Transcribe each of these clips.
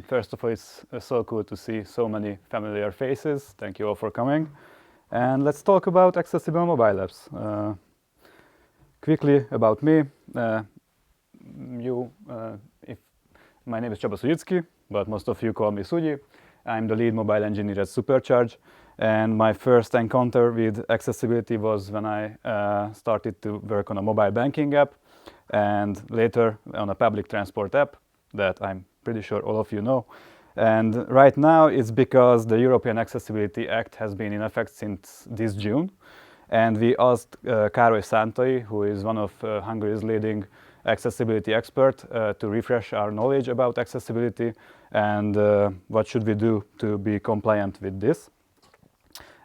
First of all, it's so cool to see so many familiar faces. Thank you all for coming. And let's talk about accessible mobile apps. Quickly about me. If my name is Csaba Szugyiczki, but most of you call me Szugyi. I'm the lead mobile engineer at Supercharge. And my first encounter with accessibility was when I started to work on a mobile banking app and later on a public transport app that I'm pretty sure all of you know. And right now it's because the European Accessibility Act has been in effect since this June. And we asked Károly Szántai, who is one of Hungary's leading accessibility expert, to refresh our knowledge about accessibility and what should we do to be compliant with this.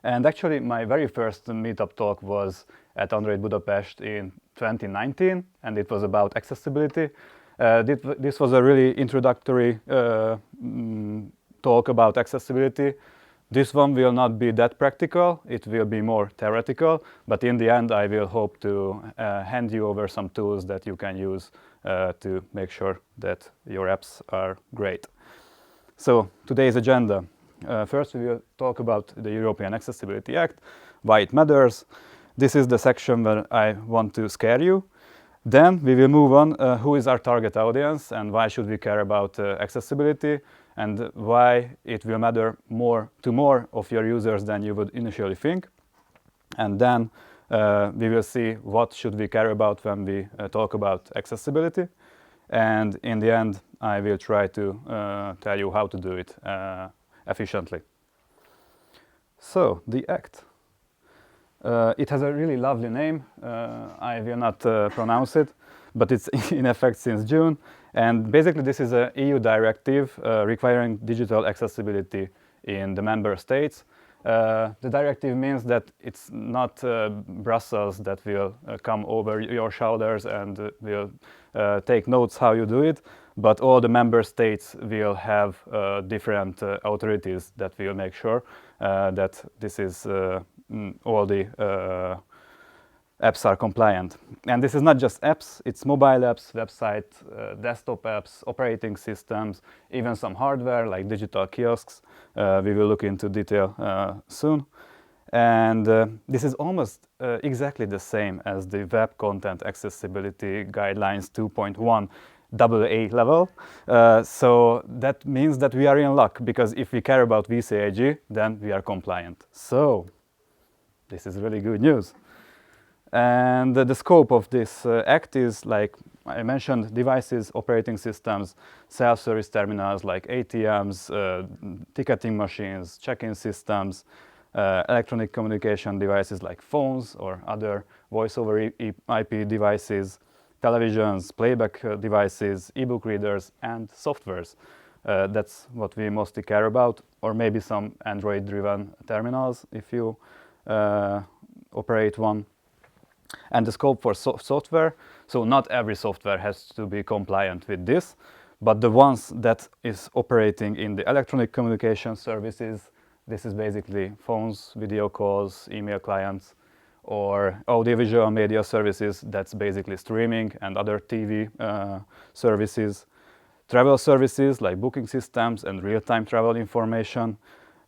And actually my very first meetup talk was at Android Budapest in 2019, and it was about accessibility. This was a really introductory talk about accessibility. This one will not be that practical, it will be more theoretical, but in the end I will hope to hand you over some tools that you can use to make sure that your apps are great. So today's agenda. First we will talk about the European Accessibility Act, why it matters. This is the section where I want to scare you. Then we will move on, who is our target audience and why should we care about accessibility and why it will matter to more of your users than you would initially think. And then we will see what should we care about when we talk about accessibility. And in the end, I will try to tell you how to do it efficiently. So, the Act. It has a really lovely name. I will not pronounce it, but it's in effect since June. And basically this is an EU directive requiring digital accessibility in the member states. The directive means that it's not Brussels that will come over your shoulders and will take notes how you do it, but all the member states will have different authorities that will make sure that this is all the apps are compliant. And this is not just apps, it's mobile apps, website, desktop apps, operating systems, even some hardware like digital kiosks. We will look into detail soon. And this is almost exactly the same as the Web Content Accessibility Guidelines 2.1 AA level. So that means that we are in luck, because if we care about WCAG, then we are compliant. So this is really good news. And the scope of this act is, like I mentioned, devices, operating systems, self-service terminals like ATMs, ticketing machines, check-in systems, electronic communication devices like phones or other voice-over IP devices, televisions, playback devices, e-book readers, and softwares. That's what we mostly care about, or maybe some Android-driven terminals if you operate one. And the scope for software, so not every software has to be compliant with this, but the ones that is operating in the electronic communication services, this is basically phones, video calls, email clients, or audiovisual media services, that's basically streaming and other TV services, travel services like booking systems and real-time travel information,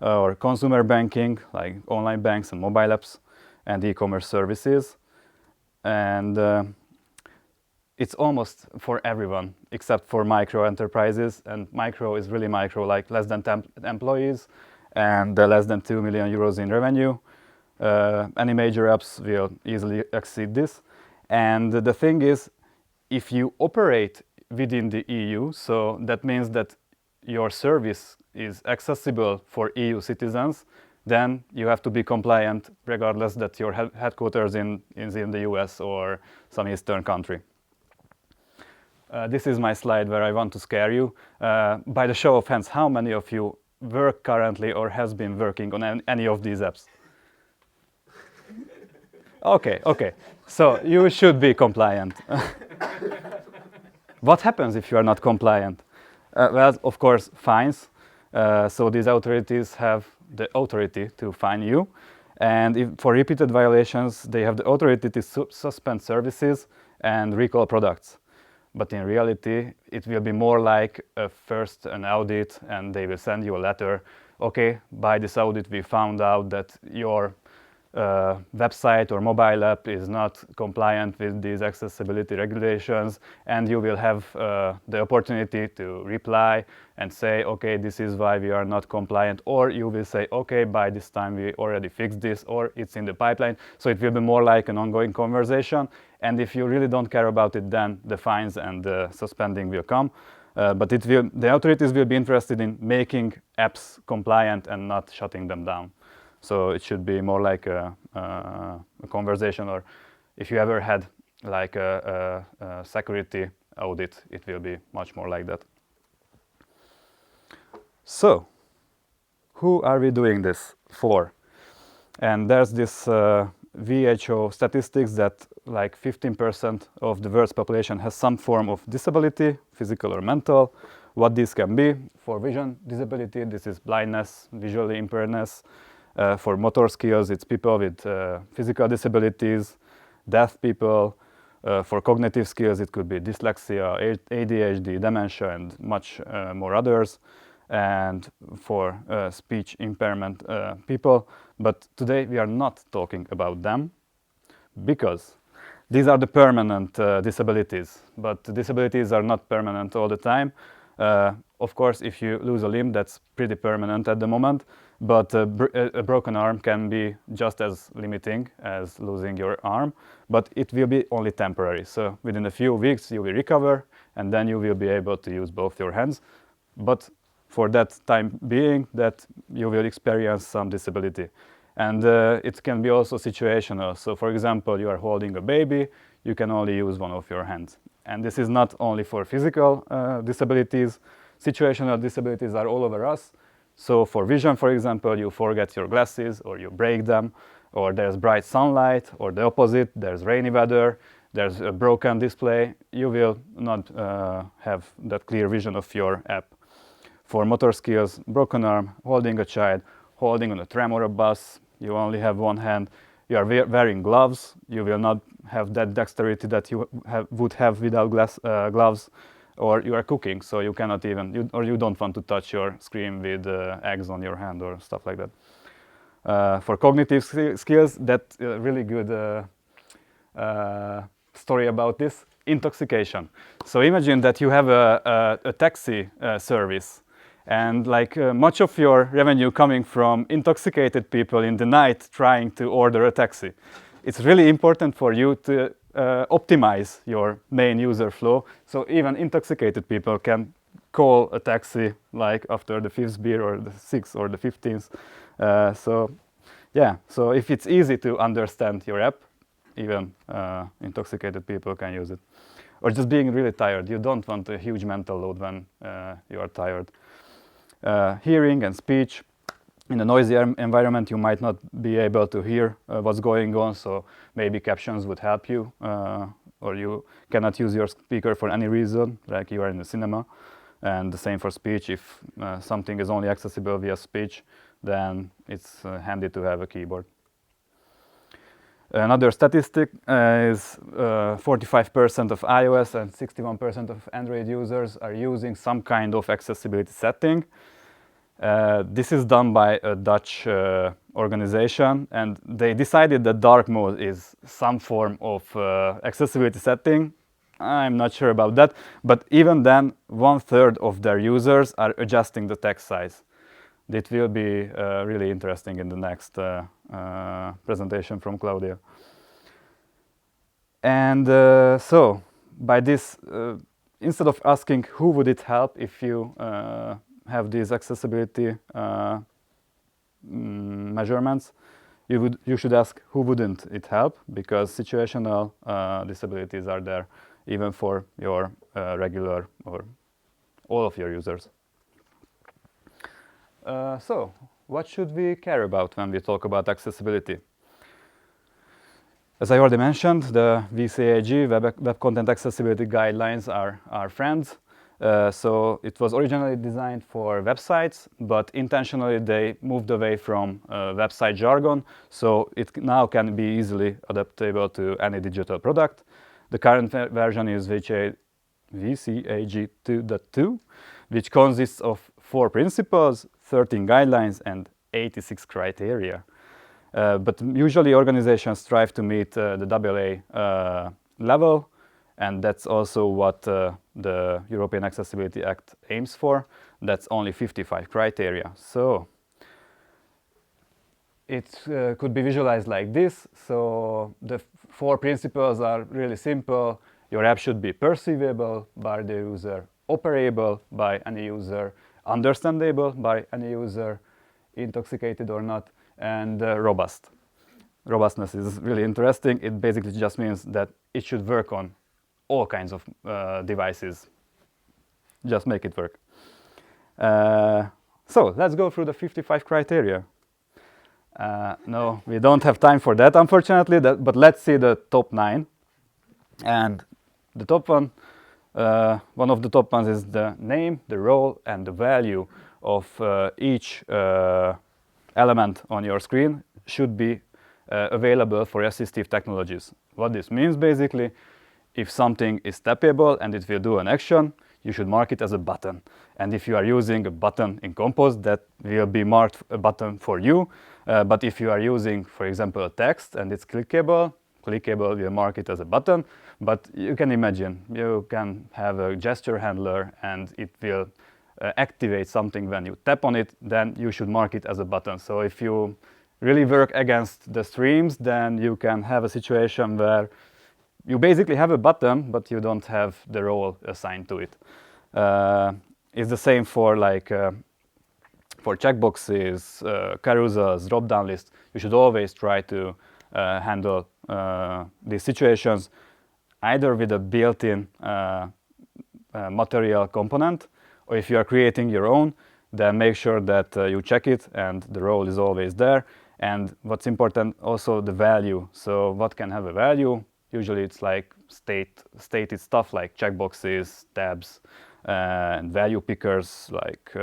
or consumer banking like online banks and mobile apps, and e-commerce services. And it's almost for everyone except for micro enterprises, and micro is really micro, like less than 10 employees and less than 2 million euros in revenue. Any major apps will easily exceed this. And the thing is, if you operate within the EU, so that means that your service is accessible for EU citizens, then you have to be compliant regardless that your headquarters is in the US or some Eastern country. This is my slide where I want to scare you. By the show of hands, how many of you work currently or has been working on any of these apps? Okay. So you should be compliant. What happens if you are not compliant? Well, of course, fines. So these authorities have the authority to fine you. And for repeated violations, they have the authority to suspend services and recall products. but in reality it will be more like first an audit, and they will send you a letter. Okay, by this audit we found out that your website or mobile app is not compliant with these accessibility regulations, and you will have the opportunity to reply and say, okay, this is why we are not compliant, or you will say, okay, by this time we already fixed this, or it's in the pipeline. So it will be more like an ongoing conversation, and if you really don't care about it, then the fines and the suspending will come. But the authorities will be interested in making apps compliant and not shutting them down. So it should be more like a conversation, or if you ever had like a security audit, it will be much more like that. So, who are we doing this for? And there's this WHO statistics that like 15% of the world's population has some form of disability, physical or mental. What this can be: for vision disability, this is blindness, visually impairedness. For motor skills, it's people with physical disabilities, deaf people. For cognitive skills, it could be dyslexia, ADHD, dementia, and much more others. And for speech impairment people. But today we are not talking about them, because these are the permanent disabilities. But disabilities are not permanent all the time. Of course, if you lose a limb, that's pretty permanent at the moment. But a broken arm can be just as limiting as losing your arm, but it will be only temporary. So within a few weeks you will recover, and then you will be able to use both your hands. But for that time being, that you will experience some disability. And it can be also situational. So for example, you are holding a baby, you can only use one of your hands. And this is not only for physical disabilities. Situational disabilities are all over us. So for vision, for example, you forget your glasses, or you break them, or there's bright sunlight, or the opposite, there's rainy weather, there's a broken display, you will not have that clear vision of your app. For motor skills, broken arm, holding a child, holding on a tram or a bus, you only have one hand, you are wearing gloves, you will not have that dexterity that you would have without gloves. Or you are cooking, so you cannot even, or you don't want to touch your screen with eggs on your hand or stuff like that. For cognitive skills, that really good story about this: intoxication. So imagine that you have a taxi service, and like much of your revenue coming from intoxicated people in the night trying to order a taxi. It's really important for you to optimize your main user flow, so even intoxicated people can call a taxi like after the 5th beer or the 6th or the 15th. So yeah, so if it's easy to understand your app, even intoxicated people can use it. Or just being really tired, you don't want a huge mental load when you are tired. Hearing and speech. In a noisy environment, you might not be able to hear what's going on, so maybe captions would help you, or you cannot use your speaker for any reason, like you are in the cinema. And the same for speech. If something is only accessible via speech, then it's handy to have a keyboard. Another statistic is 45% of iOS and 61% of Android users are using some kind of accessibility setting. This is done by a Dutch organization, and they decided that dark mode is some form of accessibility setting. I'm not sure about that, but even then, 1/3 of their users are adjusting the text size. That will be really interesting in the next presentation from Claudia. And so, by this, instead of asking who would it help if you have these accessibility measurements, you should ask who wouldn't it help, because situational disabilities are there even for your regular or all of your users. So, what should we care about when we talk about accessibility? As I already mentioned, the WCAG, Web Content Accessibility Guidelines, are our friends. So it was originally designed for websites, but intentionally they moved away from website jargon, so it now can be easily adaptable to any digital product. The current version is VCAG2.2, which consists of 4 principles, 13 guidelines, and 86 criteria. But usually organizations strive to meet the AA level, and that's also what the European Accessibility Act aims for. That's only 55 criteria. So it could be visualized like this. So the 4 principles are really simple. Your app should be perceivable by the user, operable by any user, understandable by any user, intoxicated or not, and robust. Robustness is really interesting. It basically just means that it should work on all kinds of devices. Just make it work. So let's go through the 55 criteria. No, we don't have time for that, unfortunately, but let's see the top 9. And the top one of the top ones is the name, the role, and the value of each element on your screen should be available for assistive technologies. What this means basically, if something is tappable and it will do an action, you should mark it as a button. And if you are using a button in Compose, that will be marked a button for you. But if you are using, for example, a text and it's clickable will mark it as a button. But you can imagine, you can have a gesture handler and it will activate something when you tap on it, then you should mark it as a button. So if you really work against the streams, then you can have a situation where you basically have a button, but you don't have the role assigned to it. It's the same for for checkboxes, carousels, drop-down lists. You should always try to handle these situations either with a built-in material component, or if you are creating your own, then make sure that you check it and the role is always there. And what's important, also the value. So what can have a value? Usually it's like stated stuff like checkboxes, tabs, and value pickers like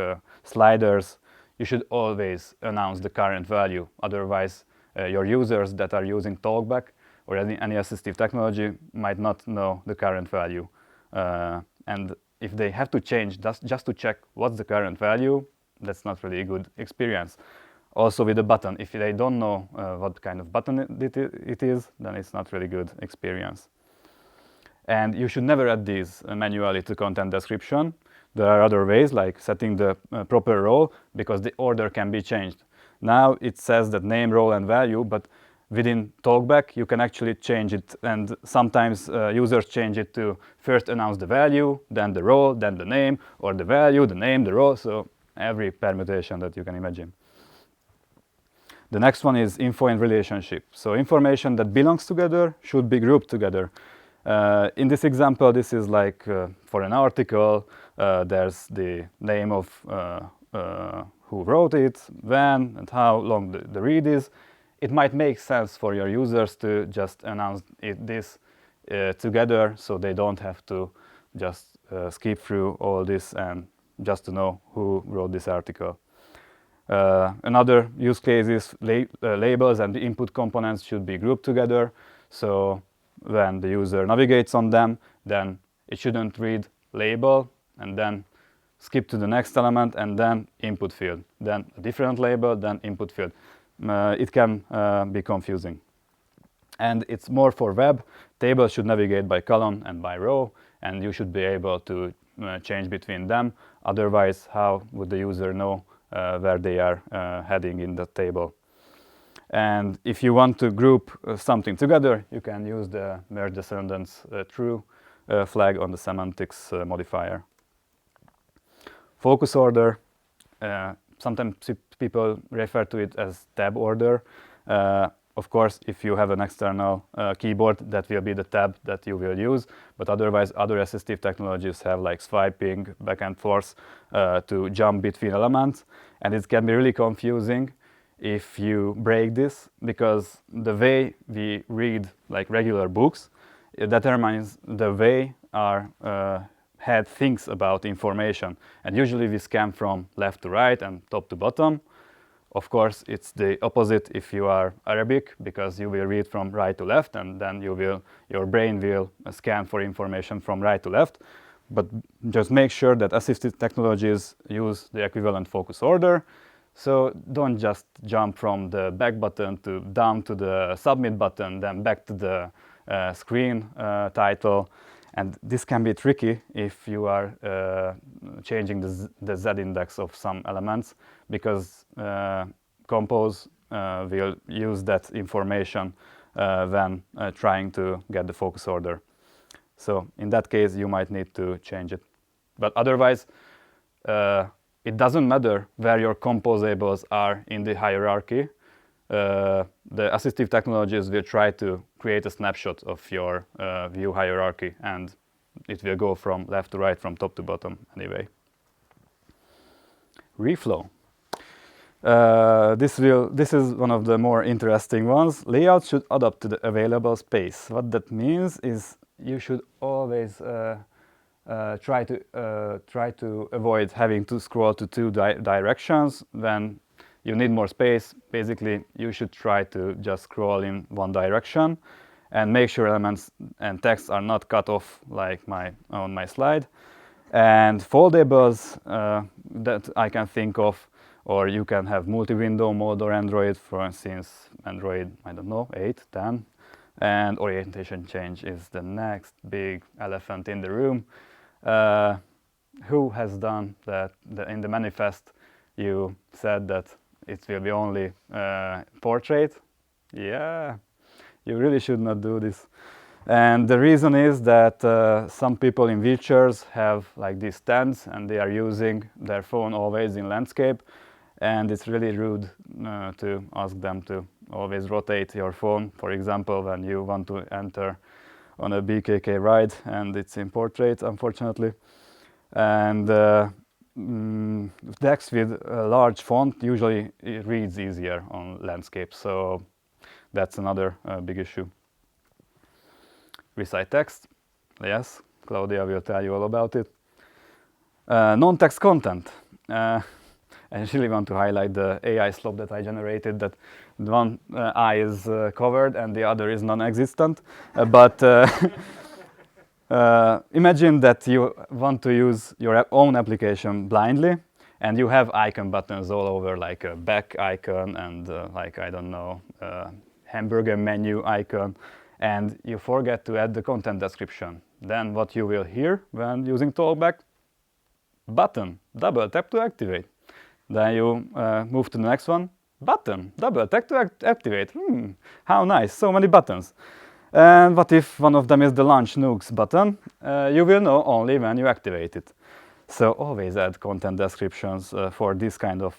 sliders. You should always announce the current value. Otherwise, your users that are using TalkBack or any assistive technology might not know the current value. And if they have to change just to check what's the current value, that's not really a good experience. Also with the button, if they don't know what kind of button it is, then it's not really good experience. And you should never add these manually to content description. There are other ways, like setting the proper role, because the order can be changed. Now it says that name, role, and value, but within TalkBack you can actually change it, and sometimes users change it to first announce the value, then the role, then the name, or the value, the name, the role, so every permutation that you can imagine. The next one is info and relationship. So information that belongs together should be grouped together. In this example, this is like for an article, there's the name of who wrote it, when, and how long the read is. It might make sense for your users to just announce this together, so they don't have to just skip through all this and just to know who wrote this article. Another use case is labels and the input components should be grouped together. So when the user navigates on them, then it shouldn't read label and then skip to the next element and then input field, then a different label, then input field. It can be confusing. And it's more for web. Tables should navigate by column and by row, and you should be able to change between them. Otherwise, how would the user know where they are heading in the table? And if you want to group something together, you can use the merge descendants true flag on the semantics modifier. Focus order, sometimes people refer to it as tab order. Of course, if you have an external keyboard, that will be the tab that you will use. But otherwise, other assistive technologies have like swiping, back and forth to jump between elements. And it can be really confusing if you break this, because the way we read like regular books, it determines the way our head thinks about information. And usually we scan from left to right and top to bottom. Of course, it's the opposite if you are Arabic, because you will read from right to left, and then your brain will scan for information from right to left. but just make sure that assistive technologies use the equivalent focus order. So don't just jump from the back button to down to the submit button, then back to the screen title. And this can be tricky if you are changing the Z index of some elements, because Compose will use that information when trying to get the focus order. So in that case, you might need to change it. But otherwise, it doesn't matter where your composables are in the hierarchy. The assistive technologies will try to create a snapshot of your view hierarchy, and it will go from left to right, from top to bottom anyway. Reflow. This is one of the more interesting ones. Layout should adapt to the available space. What that means is you should always try to avoid having to scroll to two directions. When you need more space, basically you should try to just scroll in one direction and make sure elements and text are not cut off like on my slide. And foldables that I can think of, or you can have multi-window mode or Android, for instance, Android, I don't know, 8, 10. And orientation change is the next big elephant in the room. Who has done that? In the manifest, you said that it will be only portrait. Yeah, you really should not do this. And the reason is that some people in wheelchairs have like these stands, and they are using their phone always in landscape. And it's really rude to ask them to always rotate your phone, for example, when you want to enter on a BKK ride and it's in portrait, unfortunately. And text with a large font usually it reads easier on landscape, so that's another big issue. Recite text, yes, Claudia will tell you all about it. Non-text content. I really want to highlight the AI slope that I generated, that one eye is covered and the other is non-existent. But imagine that you want to use your own application blindly, and you have icon buttons all over, like a back icon and like, I don't know, hamburger menu icon, and you forget to add the content description. Then what you will hear when using TalkBack? Button, double tap to activate. Then you move to the next one, button, double tap to activate. How nice, so many buttons. And what if one of them is the launch nukes button? You will know only when you activate it. So always add content descriptions for this kind of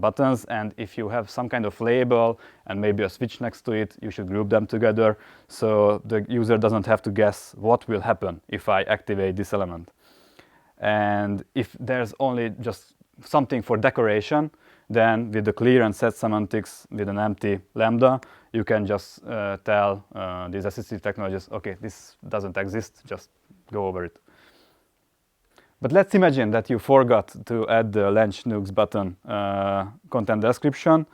buttons, and if you have some kind of label and maybe a switch next to it, you should group them together so the user doesn't have to guess what will happen if I activate this element. And if there's only just something for decoration, then with the clear and set semantics with an empty lambda, you can just tell these assistive technologies, okay, this doesn't exist, just go over it. But let's imagine that you forgot to add the launch nukes button content description.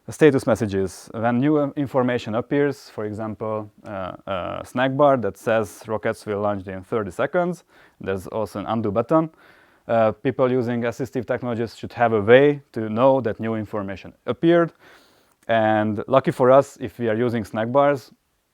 Status messages. When new information appears, for example, a snack bar that says rockets will launch in 30 seconds, there's also an undo button. People using assistive technologies should have a way to know that new information appeared. And lucky for us, if we are using snack bars,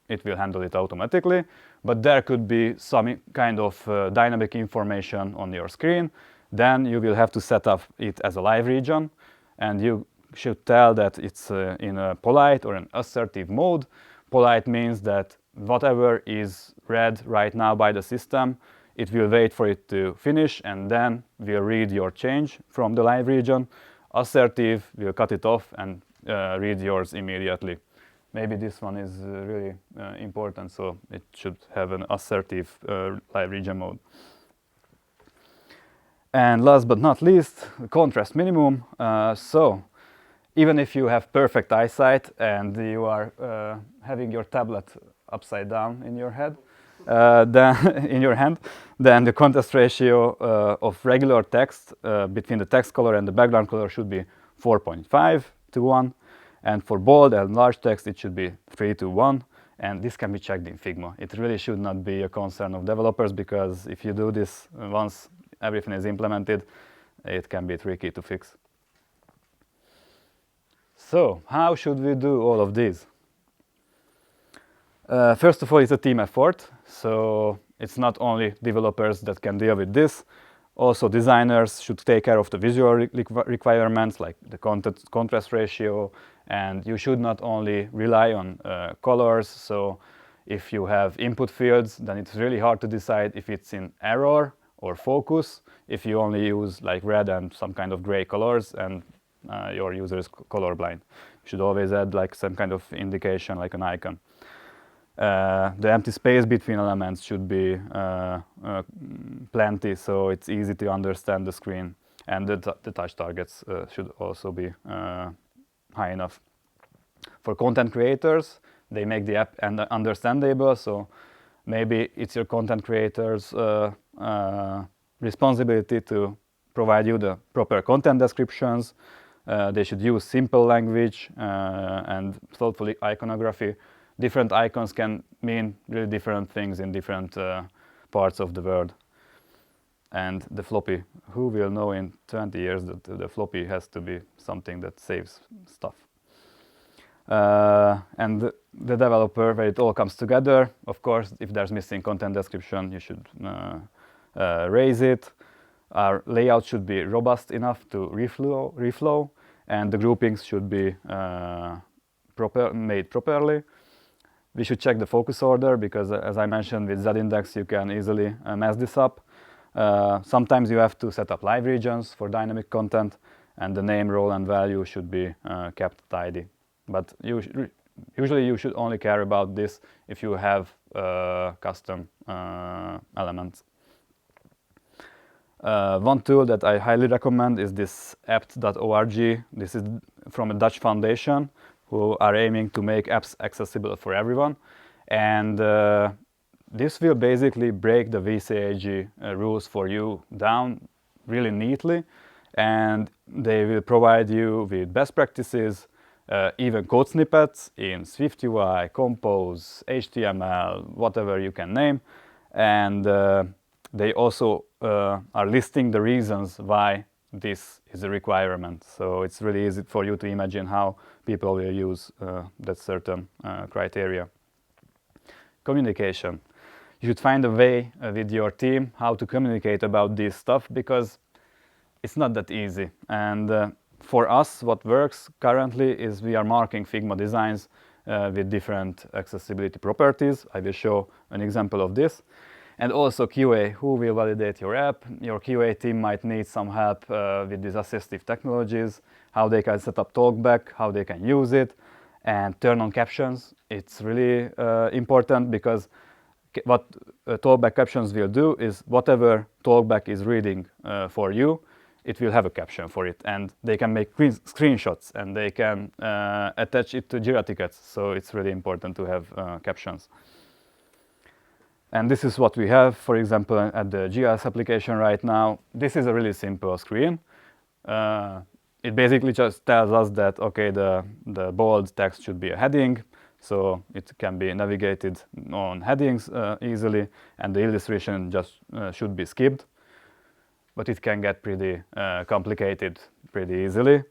it will handle it automatically. But there could be some kind of dynamic information on your screen. Then you will have to set up it as a live region, and you should tell that it's in a polite or an assertive mode. Polite means that whatever is read right now by the system, it will wait for it to finish and then will read your change from the live region. Assertive will cut it off and read yours immediately. Maybe this one is really important, so it should have an assertive live region mode. And last but not least, contrast minimum. So even if you have perfect eyesight and you are having your tablet upside down in your head, then the contrast ratio of regular text between the text color and the background color should be 4.5 to 1, and for bold and large text it should be 3 to 1, And this can be checked in Figma. It really should not be a concern of developers, because if you do this once everything is implemented, it can be tricky to fix. So how should we do all of these? First of all, it's a team effort. So it's not only developers that can deal with this. Also, designers should take care of the visual requirements, like the contrast ratio, and you should not only rely on colors. So if you have input fields, then it's really hard to decide if it's in error or focus if you only use like red and some kind of gray colors and your user is colorblind. You should always add like some kind of indication, like an icon. The empty space between elements should be plenty, so it's easy to understand the screen, and the touch targets should also be high enough. For content creators, they make the app understandable, so maybe it's your content creators' responsibility to provide you the proper content descriptions. They should use simple language and thoughtful iconography. Different icons can mean really different things in different parts of the world. And the floppy, who will know in 20 years that the floppy has to be something that saves stuff. And the developer, where it all comes together, of course, if there's missing content description, you should raise it. Our layout should be robust enough to reflow, and the groupings should be made properly. We should check the focus order, because as I mentioned with Z-index, you can easily mess this up. Sometimes you have to set up live regions for dynamic content, and the name, role, and value should be kept tidy. But usually you should only care about this if you have custom elements. One tool that I highly recommend is this apt.org. This is from a Dutch foundation who are aiming to make apps accessible for everyone. And this will basically break the WCAG rules for you down really neatly. And they will provide you with best practices, even code snippets in SwiftUI, Compose, HTML, whatever you can name. And they also are listing the reasons why this is a requirement. So it's really easy for you to imagine how people will use that certain criteria. Communication. You should find a way with your team how to communicate about this stuff, because it's not that easy. And for us, what works currently is we are marking Figma designs with different accessibility properties. I will show an example of this. And also QA, who will validate your app. Your QA team might need some help with these assistive technologies, how they can set up talkback, how they can use it, and turn on captions. It's really important, because what talkback captions will do is whatever talkback is reading for you, it will have a caption for it, and they can make screenshots, and they can attach it to Jira tickets. So it's really important to have captions. And this is what we have, for example, at the GS application right now. This is a really simple screen. It basically just tells us that, okay, the bold text should be a heading, so it can be navigated on headings easily, and the illustration just should be skipped. But it can get pretty complicated pretty easily.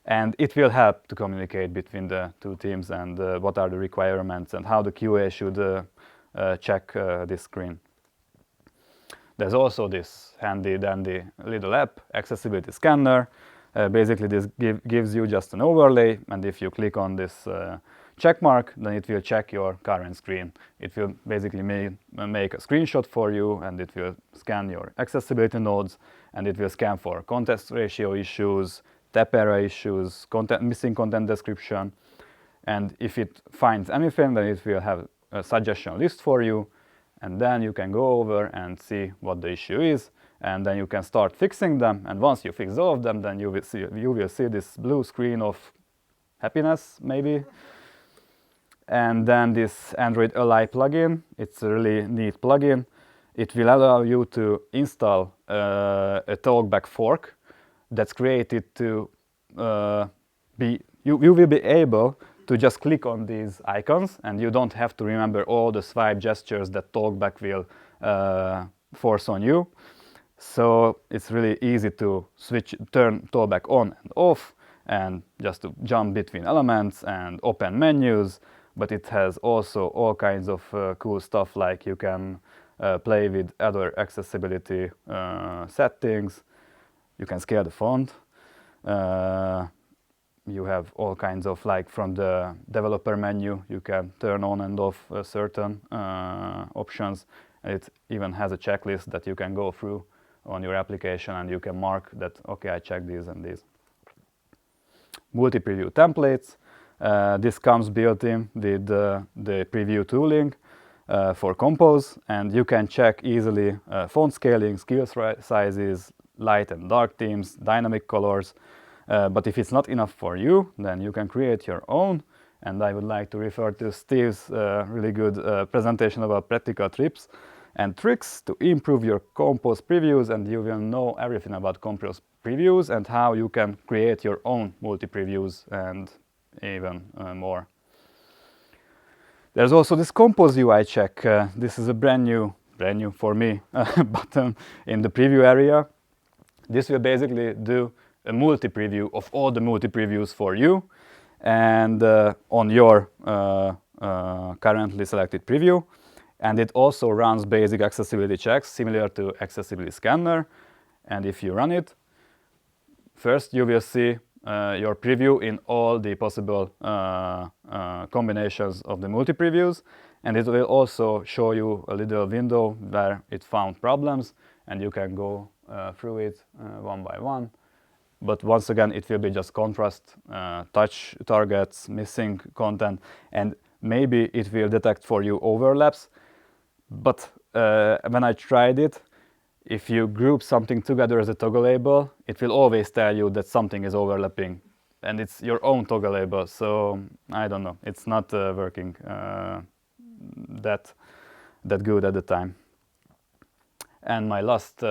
And it will help to communicate between the two teams, and what are the requirements, and how the QA should check this screen. There's also this handy dandy little app, Accessibility Scanner. Basically this gives you just an overlay, and if you click on this check mark, then it will check your current screen. It will basically make a screenshot for you, and it will scan your accessibility nodes, and it will scan for contrast ratio issues, tap error issues, missing content description. And if it finds anything, then it will have a suggestion list for you, and then you can go over and see what the issue is, and then you can start fixing them. And once you fix all of them, then you will see this blue screen of happiness, maybe. And then this Android Ally plugin, it's a really neat plugin. It will allow you to install a talkback fork that's created to you will be able to just click on these icons, and you don't have to remember all the swipe gestures that TalkBack will force on you. So it's really easy to turn TalkBack on and off, and just to jump between elements and open menus. But it has also all kinds of cool stuff, like you can play with other accessibility settings. You can scale the font. You have all kinds of, like from the developer menu, you can turn on and off certain options. It even has a checklist that you can go through on your application, and you can mark that, okay, I checked these and these. Multi-preview templates. This comes built in with the preview tooling for Compose, and you can check easily font scaling, scale sizes, light and dark themes, dynamic colors. But if it's not enough for you, then you can create your own. And I would like to refer to Steve's really good presentation about practical tips and tricks to improve your Compose previews, and you will know everything about Compose previews and how you can create your own multi-previews and even more. There's also this Compose UI check. This is a brand new for me button in the preview area. This will basically do a multi-preview of all the multi-previews for you, and on your currently selected preview. And it also runs basic accessibility checks similar to Accessibility Scanner. And if you run it, first you will see your preview in all the possible combinations of the multi-previews. And it will also show you a little window where it found problems, and you can go through it one by one. But once again, it will be just contrast, touch targets, missing content, and maybe it will detect for you overlaps. But when I tried it, if you group something together as a toggle label, it will always tell you that something is overlapping, and it's your own toggle label. So I don't know, it's not working that good at the time. And my last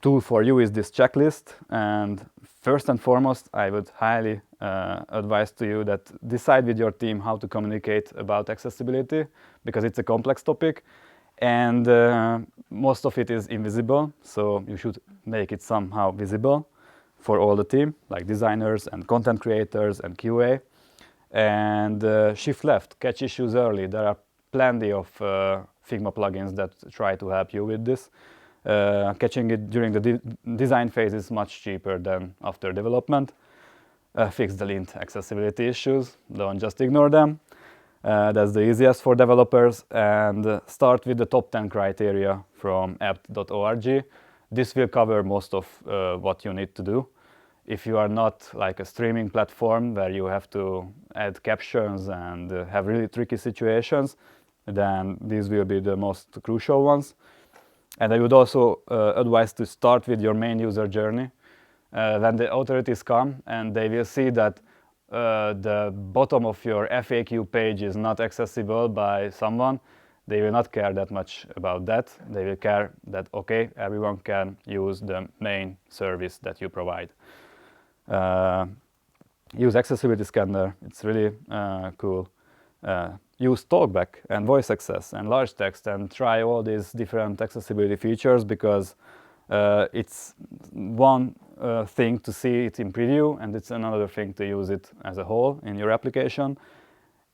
tool for you is this checklist. And first and foremost, I would highly advise to you that decide with your team how to communicate about accessibility, because it's a complex topic, and most of it is invisible. So you should make it somehow visible for all the team, like designers and content creators and QA. And shift left, catch issues early. There are plenty of Figma plugins that try to help you with this. Catching it during the design phase is much cheaper than after development. Fix the lint accessibility issues, don't just ignore them. That's the easiest for developers. And start with the top 10 criteria from apt.org. This will cover most of what you need to do. If you are not like a streaming platform where you have to add captions and have really tricky situations, then these will be the most crucial ones. And I would also advise to start with your main user journey. When the authorities come and they will see that the bottom of your FAQ page is not accessible by someone, they will not care that much about that. They will care that, okay, everyone can use the main service that you provide. Use Accessibility Scanner, it's really cool. Use TalkBack and voice access and large text, and try all these different accessibility features, because it's one thing to see it in preview, and it's another thing to use it as a whole in your application.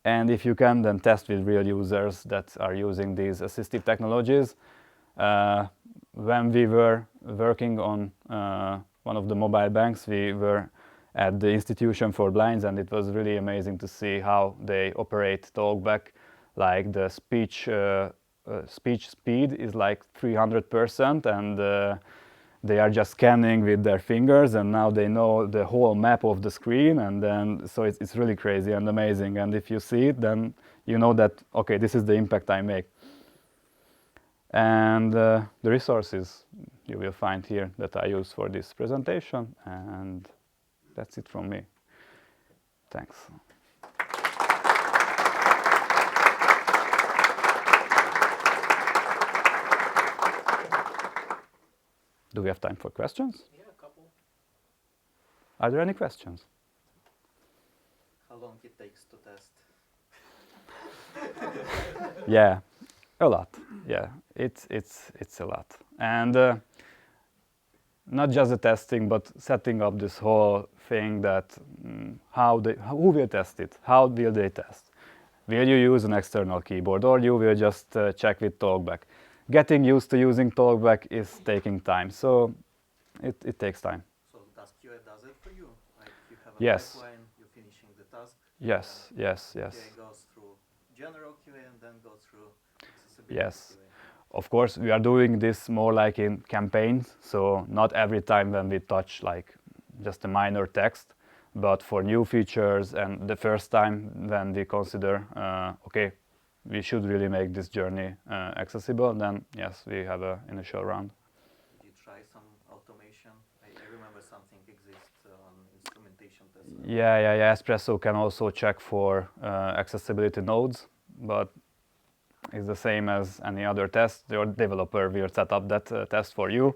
And if you can, then test with real users that are using these assistive technologies. When we were working on one of the mobile banks, we were at the Institution for Blinds, and it was really amazing to see how they operate TalkBack. Like the speech speed is like 300%, and they are just scanning with their fingers, and now they know the whole map of the screen, and then so it's really crazy and amazing. And if you see it, then you know that, okay, this is the impact I make. And the resources you will find here that I use for this presentation, and that's it from me. Thanks. Do we have time for questions? Yeah, a couple. Are there any questions? how long it takes to test? Yeah, a lot. Yeah, it's a lot, and not just the testing, but setting up this whole thing that who will test it? How will they test? Will you use an external keyboard, or you will just check with TalkBack? Getting used to using TalkBack is taking time, so it takes time. So does QA does it for you? Like you have a Yes. pipeline, you're finishing the task. Yes, and yes, QA yes. goes through general QA and then goes through accessibility Yes. QA. Of course, we are doing this more like in campaigns, so not every time when we touch like just a minor text, but for new features and the first time when we consider, okay, we should really make this journey accessible, then yes, we have an initial round. Did you try some automation? I remember something exists on instrumentation test. Yeah. Espresso can also check for accessibility nodes, but it's the same as any other test. Your developer will set up that test for you.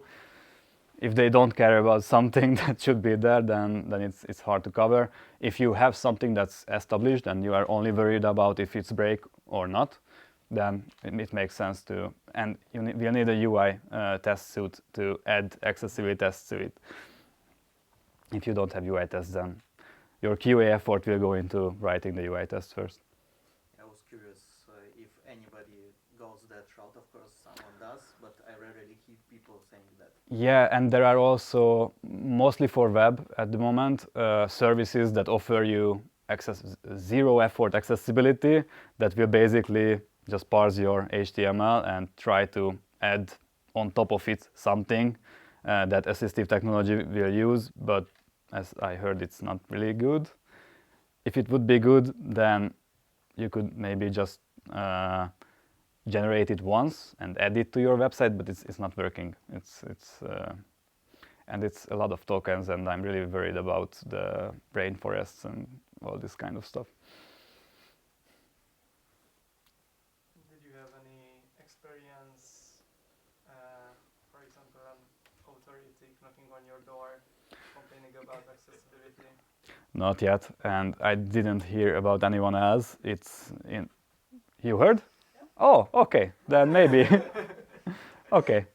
If they don't care about something that should be there, then it's hard to cover. If you have something that's established and you are only worried about if it's break or not, then it makes sense to, and we'll need a UI test suite to add accessibility tests to it. If you don't have UI tests, then your QA effort will go into writing the UI test first. I was curious if anybody goes that route. Of course, someone does, but I rarely hear people saying that. Yeah, and there are also, mostly for web at the moment, services that offer you zero effort accessibility that will basically just parse your HTML and try to add on top of it something that assistive technology will use, but as I heard, it's not really good. If it would be good, then you could maybe just generate it once and add it to your website, but it's not working. And it's a lot of tokens, and I'm really worried about the rainforests and all this kind of stuff. Did you have any experience, for example, an authority knocking on your door, complaining about accessibility? Not yet, and I didn't hear about anyone else. You heard? Yeah. Oh, okay, then maybe. Okay.